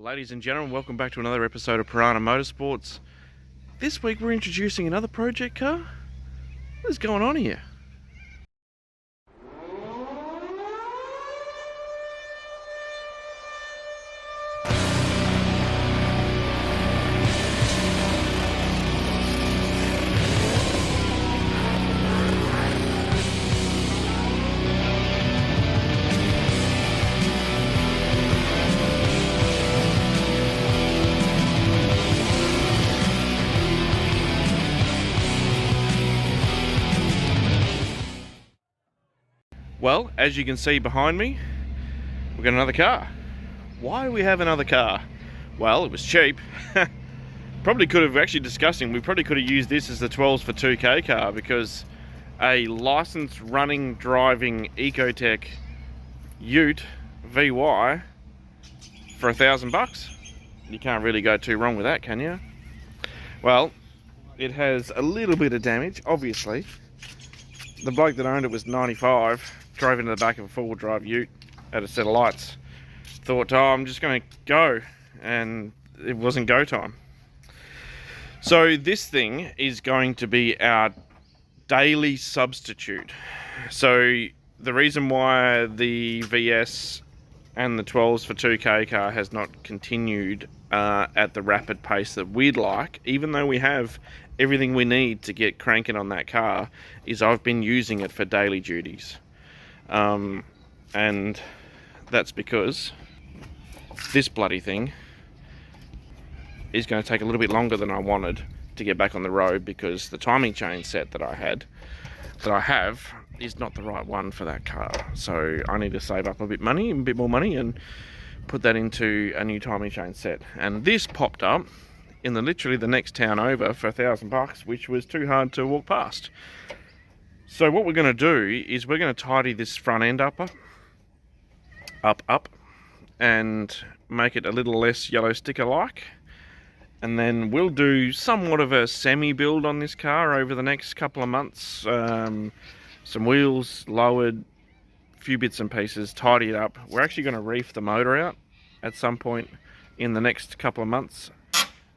Ladies and gentlemen, welcome back to another episode of Piranha Motorsports. This week we're introducing another project car. What is going on here? Well, as you can see behind me, we've got another car. Why do we have another car? Well, it was cheap. Probably could have, actually discussing, we probably could have used this as the 12s for 2K car, because a licensed running driving ecotec Ute VY for $1,000. You can't really go too wrong with that, can you? Well, it has a little bit of damage, obviously. The bloke that owned it was 95, drove into the back of a four-wheel drive Ute, had a set of lights. Thought, oh, I'm just going to go, and it wasn't go time. So this thing is going to be our daily substitute. So the reason why the VS and the 12s for 2K car has not continued at the rapid pace that we'd like, even though we have everything we need to get cranking on that car, is I've been using it for daily duties. And that's because this bloody thing is going to take a little bit longer than I wanted to get back on the road, because the timing chain set that I have is not the right one for that car. So I need to save up a bit more money and put that into a new timing chain set. And this popped up in literally the next town over for $1,000, which was too hard to walk past. So what we're going to do is we're going to tidy this front end up, and make it a little less yellow sticker like. And then we'll do somewhat of a semi build on this car over the next couple of months. Some wheels lowered, a few bits and pieces, tidy it up. We're actually going to reef the motor out at some point in the next couple of months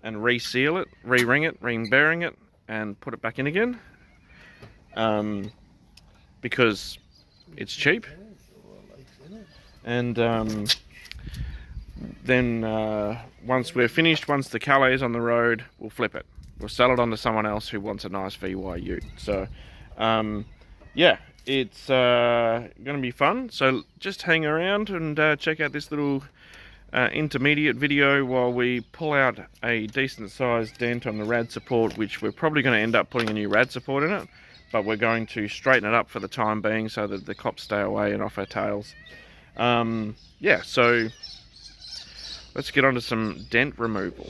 and reseal it, re-ring it, ring-bearing it, and put it back in again. Because it's cheap. And then once we're finished, once the Calais is on the road, we'll flip it. We'll sell it on to someone else who wants a nice VY Ute. So yeah, it's going to be fun. So just hang around and check out this little intermediate video while we pull out a decent sized dent on the rad support, which we're probably going to end up putting a new rad support in it, but we're going to straighten it up for the time being so that the cops stay away and off our tails. Yeah, so let's get on to some dent removal.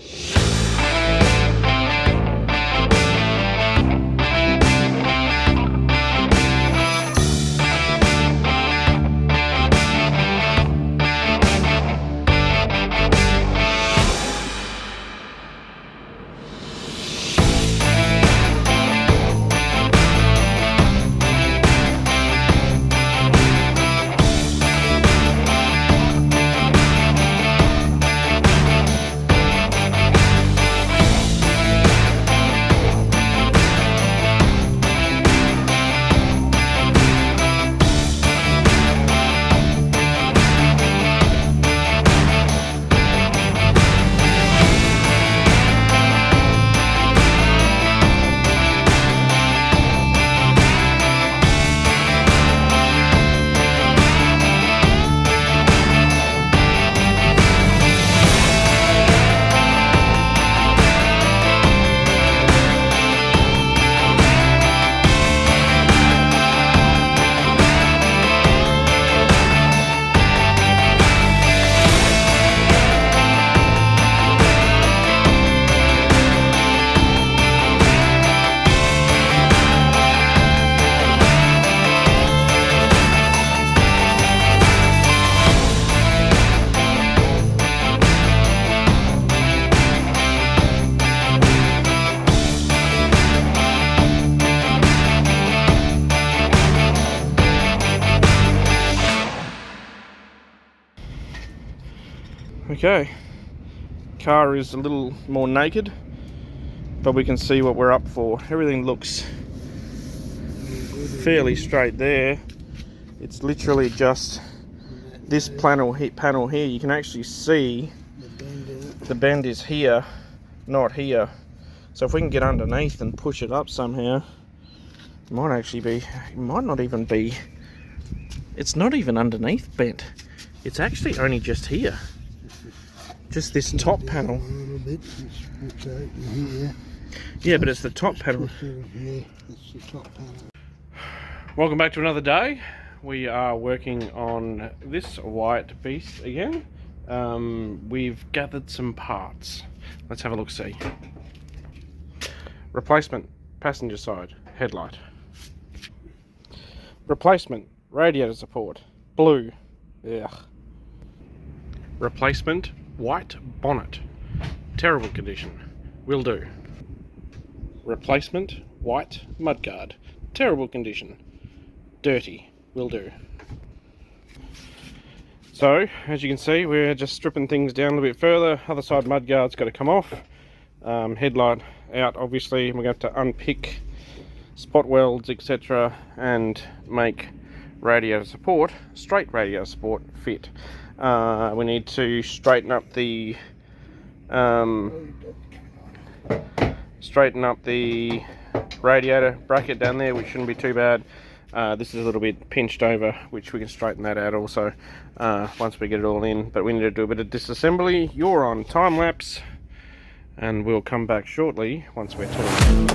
Okay, car is a little more naked, but we can see what we're up for. Everything looks fairly straight there. It's literally just this panel here. You can actually see the bend is here, not here. So if we can get underneath and push it up somehow, it might actually be, it might not even be, it's not even underneath bent. It's actually only just here. Just this top panel. Yeah, but it's the top panel. Welcome back to another day. We are working on this white beast again. We've gathered some parts. Let's have a look-see. Replacement passenger side headlight. Replacement radiator support, blue. Ugh. Replacement white bonnet, terrible condition, will do. Replacement white mudguard, terrible condition, dirty, will do. So as you can see, we're just stripping things down a little bit further. Other side mudguard's got to come off. Headlight out, obviously. We're going to have to unpick spot welds, etc., and make radiator support, straight radiator support, fit. We need to straighten up the radiator bracket down there, which shouldn't be too bad. This is a little bit pinched over, which we can straighten that out also once we get it all in. But we need to do a bit of disassembly. You're on time lapse, and we'll come back shortly once we're talking.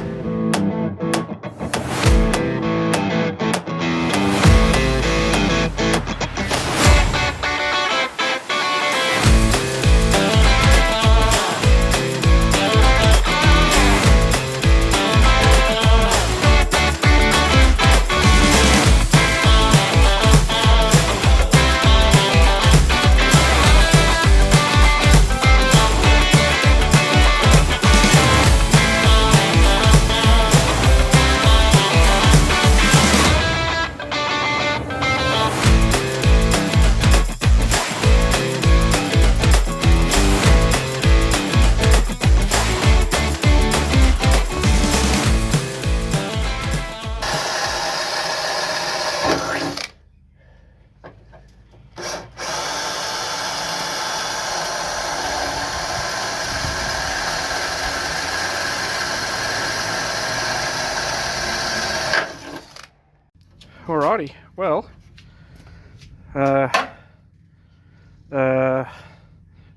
Alrighty, well,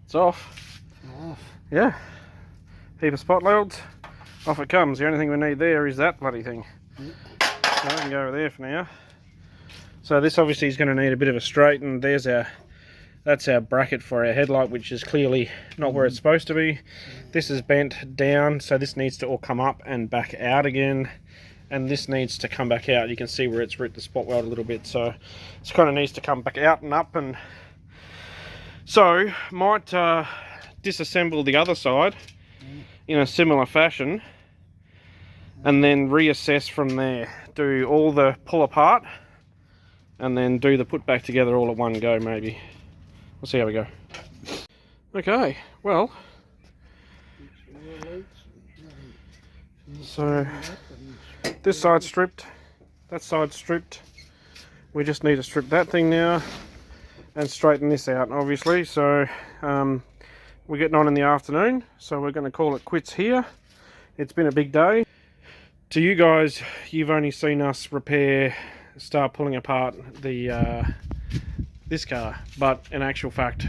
it's off. Yeah, heap of spot welds, off it comes. The only thing we need there is that bloody thing. So I can go over there for now. So this obviously is going to need a bit of a straighten. That's our bracket for our headlight, which is clearly not where it's supposed to be. This is bent down, so this needs to all come up and back out again. And this needs to come back out. You can see where it's ripped the spot weld a little bit, so this kind of needs to come back out and up. And so might disassemble the other side in a similar fashion, and then reassess from there. Do all the pull apart, and then do the put back together all at one go. Maybe we'll see how we go. Okay, well, so this side's stripped, that side's stripped. We just need to strip that thing now and straighten this out, obviously. So we're getting on in the afternoon, so we're going to call it quits here. It's been a big day. To you guys, you've only seen us start pulling apart the this car, but in actual fact,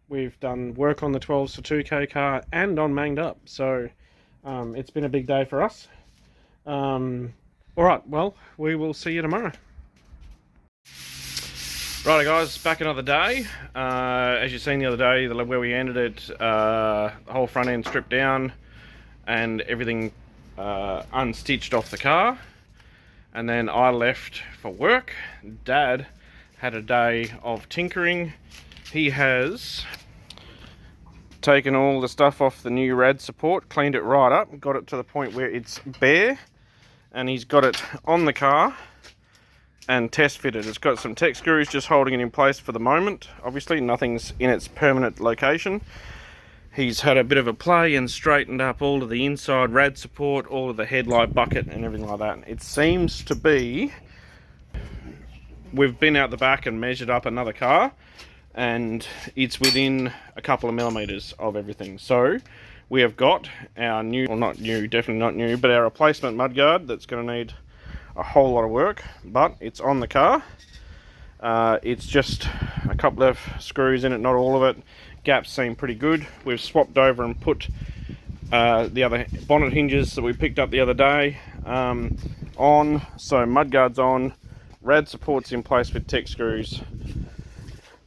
we've done work on the 12s for 2K car and on Manged Up. So it's been a big day for us. Alright, well, we will see you tomorrow. Righto guys, back another day. As you've seen the other day, where we ended it, the whole front end stripped down and everything unstitched off the car. And then I left for work. Dad had a day of tinkering. He has taken all the stuff off the new rad support, cleaned it right up, got it to the point where it's bare, and he's got it on the car and test fitted. It's got some tech screws just holding it in place for the moment. Obviously nothing's in its permanent location. He's had a bit of a play and straightened up all of the inside rad support, all of the headlight bucket and everything like that. It seems to be, we've been out the back and measured up another car, and it's within a couple of millimeters of everything. So we have got our new, well not new, definitely not new, but our replacement mudguard that's going to need a whole lot of work, but it's on the car. It's just a couple of screws in it, not all of it. Gaps seem pretty good. We've swapped over and put the other bonnet hinges that we picked up the other day on. So mudguard's on, rad support's in place with tech screws.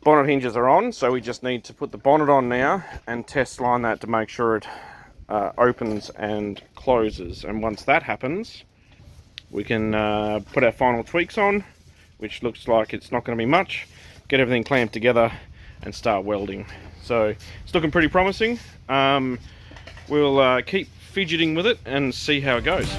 Bonnet hinges are on, so we just need to put the bonnet on now and test line that to make sure it opens and closes. And once that happens, we can put our final tweaks on, which looks like it's not going to be much, get everything clamped together and start welding. So it's looking pretty promising. We'll keep fidgeting with it and see how it goes.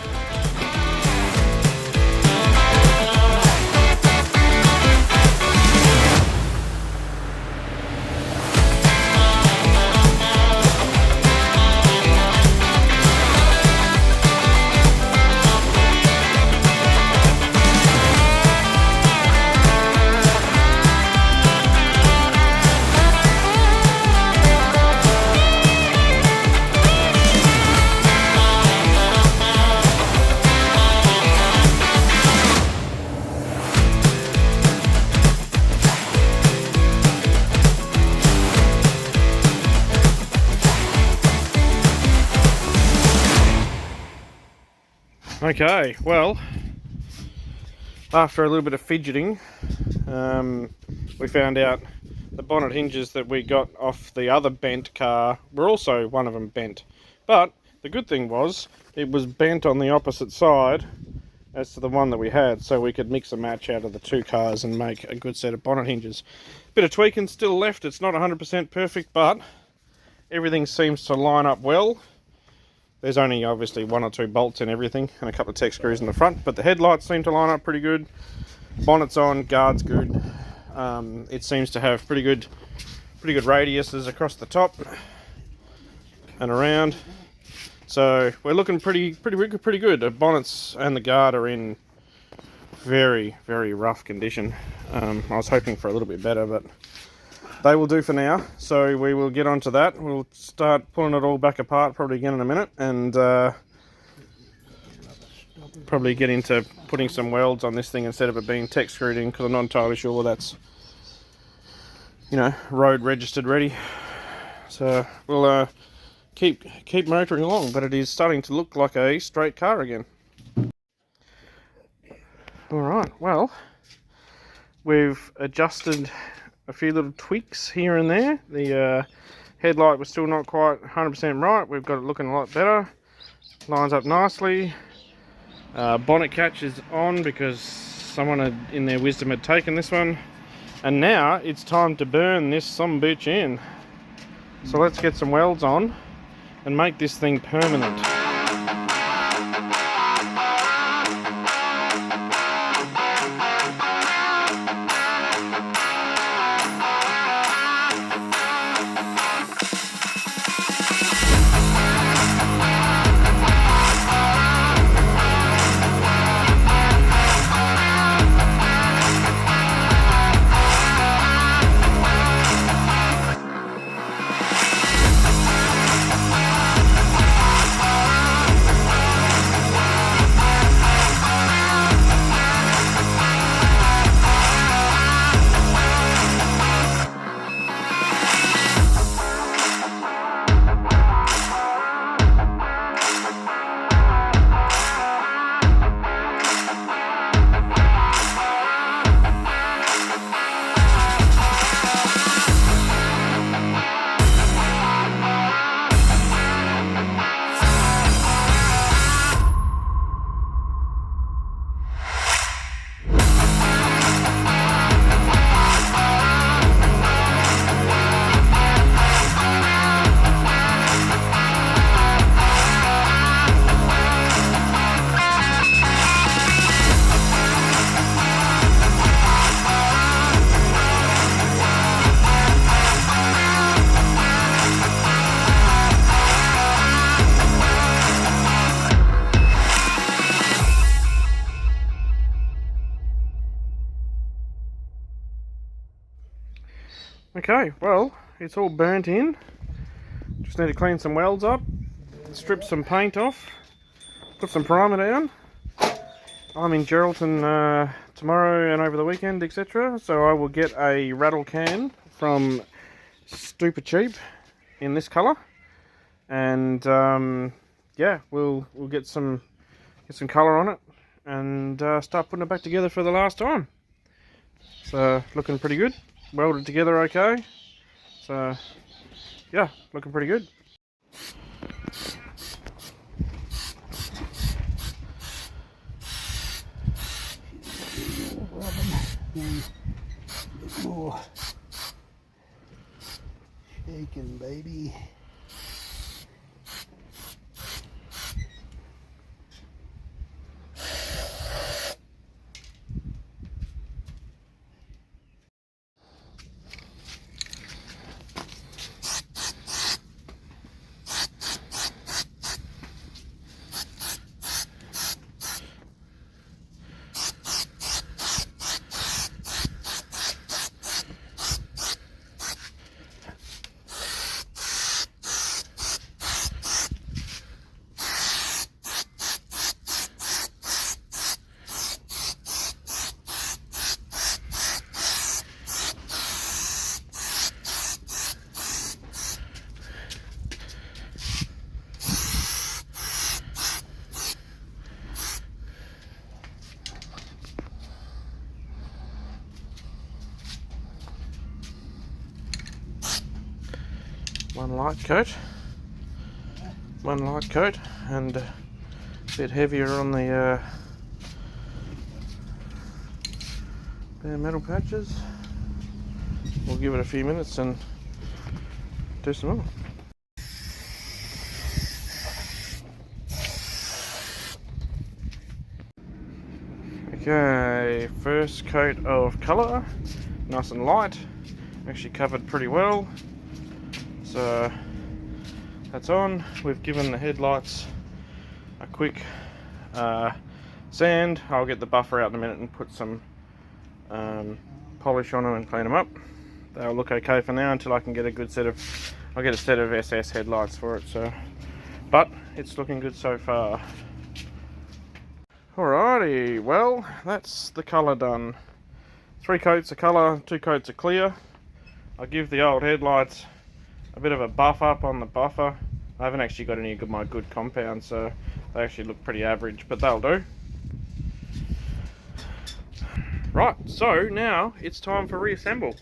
Okay, well, after a little bit of fidgeting, we found out the bonnet hinges that we got off the other bent car were also one of them bent. But the good thing was, it was bent on the opposite side as to the one that we had, so we could mix and match out of the two cars and make a good set of bonnet hinges. Bit of tweaking still left. It's not 100% perfect, but everything seems to line up well. There's only obviously one or two bolts and everything, and a couple of tech screws in the front, but the headlights seem to line up pretty good. Bonnet's on, guard's good. It seems to have pretty good radiuses across the top and around. So we're looking pretty good. The bonnets and the guard are in very rough condition. I was hoping for a little bit better, but they will do for now. So we will get onto that. We'll start pulling it all back apart probably again in a minute, and probably get into putting some welds on this thing instead of it being tech screwed in, because I'm not entirely sure that's, you know, road registered ready. So we'll keep motoring along, but it is starting to look like a straight car again. Alright, well, we've adjusted a few little tweaks here and there. The headlight was still not quite 100% right. We've got it looking a lot better. Lines up nicely. Bonnet catch is on because someone in their wisdom had taken this one. And now it's time to burn this sumbitch in. So let's get some welds on and make this thing permanent. Okay, well, it's all burnt in. Just need to clean some welds up, strip some paint off, put some primer down. I'm in Geraldton tomorrow and over the weekend, etc. So I will get a rattle can from Stupid Cheap in this colour, and yeah, we'll get some colour on it and start putting it back together for the last time. So looking pretty good, welded together okay. So yeah, looking pretty good. More shaking, baby. One light coat, and a bit heavier on the bare metal patches. We'll give it a few minutes and do some more. Okay, first coat of colour, nice and light, actually covered pretty well. So that's on. We've given the headlights a quick sand. I'll get the buffer out in a minute and put some polish on them and clean them up. They'll look okay for now until I can get a good set of, I'll get a set of SS headlights for it. So, but it's looking good so far. Alrighty, well, that's the colour done. 3 coats of colour, 2 coats of clear. I'll give the old headlights a bit of a buff up on the buffer. I haven't actually got any of my good compounds, so they actually look pretty average, but they'll do. Right, so now it's time for reassemble.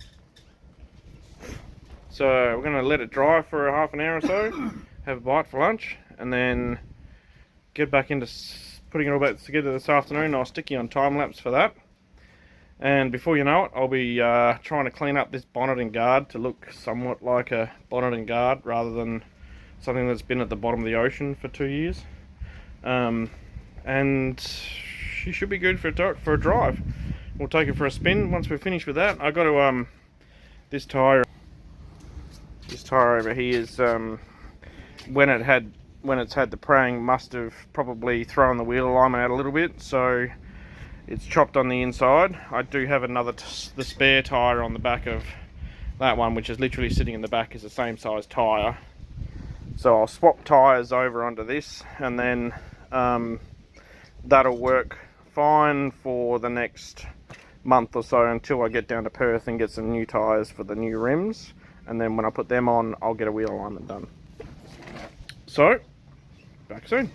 So we're going to let it dry for half an hour or so, have a bite for lunch, and then get back into putting it all back together this afternoon. I'll stick you on time lapse for that. And before you know it, I'll be trying to clean up this bonnet and guard to look somewhat like a bonnet and guard rather than something that's been at the bottom of the ocean for 2 years. And she should be good for a drive. We'll take it for a spin once we're finished with that. I got to this tyre over here is when it's had the praying, must have probably thrown the wheel alignment out a little bit, so it's chopped on the inside. I do have another, the spare tyre on the back of that one, which is literally sitting in the back, is the same size tyre. So I'll swap tyres over onto this, and then that'll work fine for the next month or so until I get down to Perth and get some new tyres for the new rims. And then when I put them on, I'll get a wheel alignment done. So, back soon.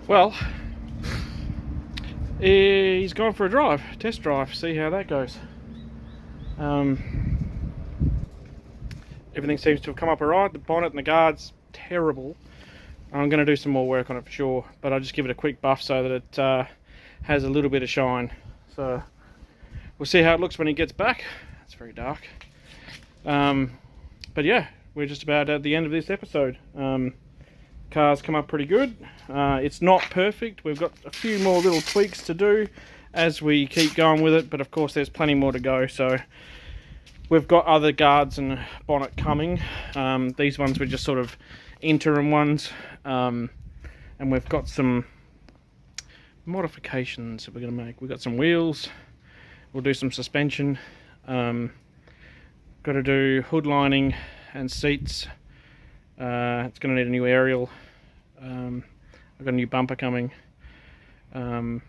Well, he's gone for a test drive, see how that goes. Everything seems to have come up alright. The bonnet and the guard's terrible. I'm going to do some more work on it for sure, but I'll just give it a quick buff so that it has a little bit of shine. So we'll see how it looks when he gets back. It's very dark. But yeah, we're just about at the end of this episode. Car's come up pretty good. It's not perfect. We've got a few more little tweaks to do as we keep going with it, but of course there's plenty more to go. So we've got other guards and bonnet coming. These ones were just sort of interim ones, and we've got some modifications that we're going to make. We've got some wheels. We'll do some suspension. Got to do hood lining and seats. It's going to need a new aerial. I've got a new bumper coming, and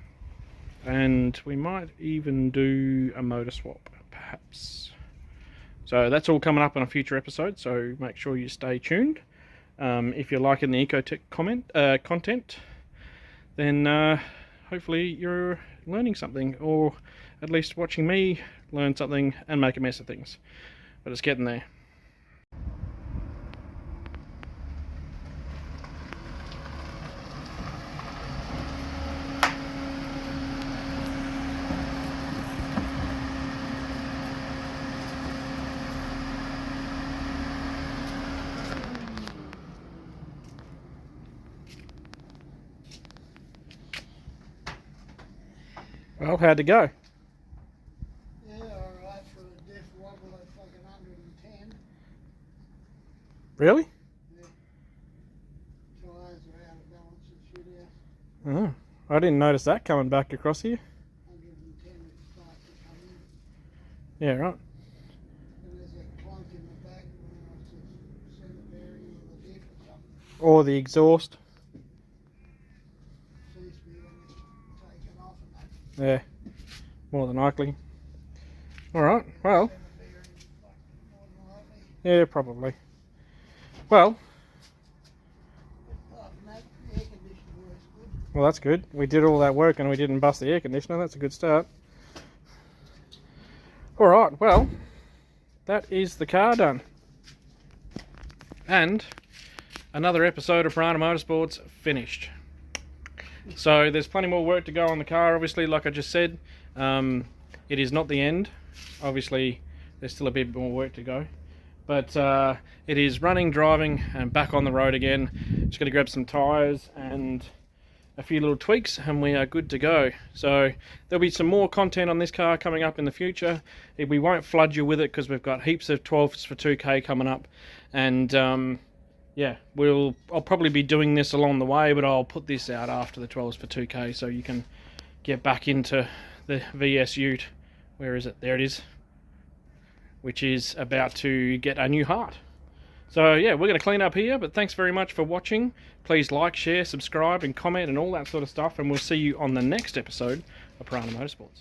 we might even do a motor swap perhaps. So that's all coming up in a future episode, so make sure you stay tuned. If you're liking the ecotec content, then hopefully you're learning something, or at least watching me learn something and make a mess of things. But it's getting there. Well, how'd it go? Yeah, alright for a diff wobble at fucking 110. Really? Yeah. Tyres are out of balance and shit out. Oh, I didn't notice that coming back across here. 110 it starts to come in. Yeah, right. And there's a clunk in the back when I see the bearing of the diff or something. Or the exhaust. Seems to be when it's taken off and that. Yeah, more than likely. Alright, well, The bearing fucking more than likely. yeah, probably. Well, Apart from that, the air conditioner works good. well, that's good. We did all that work and we didn't bust the air conditioner. That's a good start. Alright, well, that is the car done. And another episode of Piranha Motorsports finished. So there's plenty more work to go on the car, obviously, like I just said. It is not the end. Obviously, there's still a bit more work to go. But it is running, driving, and back on the road again. Just going to grab some tyres and a few little tweaks, and we are good to go. So there'll be some more content on this car coming up in the future. We won't flood you with it because we've got heaps of 12s for 2K coming up. And yeah, I'll probably be doing this along the way, but I'll put this out after the 12s for 2K so you can get back into the VS Ute. Where is it? There it is. Which is about to get a new heart. So yeah, we're going to clean up here, but thanks very much for watching. Please like, share, subscribe, and comment, and all that sort of stuff, and we'll see you on the next episode of Piranha Motorsports.